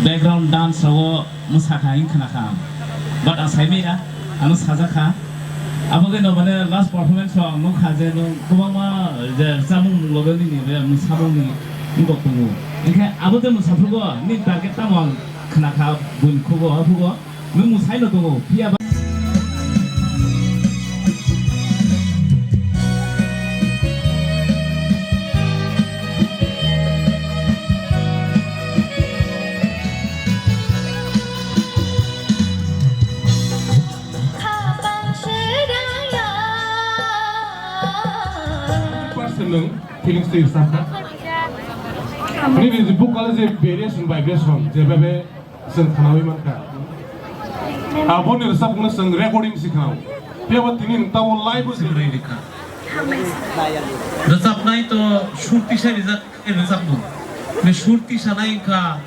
background dance sawo musakain khanakha but asaimi ya anu sajaka aboge no mane last performance song no khaje no kubama je samung logoni ni be musaboni ngokpungu inke abote musafrugo ni target tamang khanakha bun khugo abugo no musaino dongo pia feelings to yourself. Maybe the book calls it variation vibration. The baby sing khanawi manka. Abon ni resap guna sing recording sikhao. Pia wat tinin tawo live us guna likha. Resap nai to shurti sa resap nu. Ne shurti sa nai ka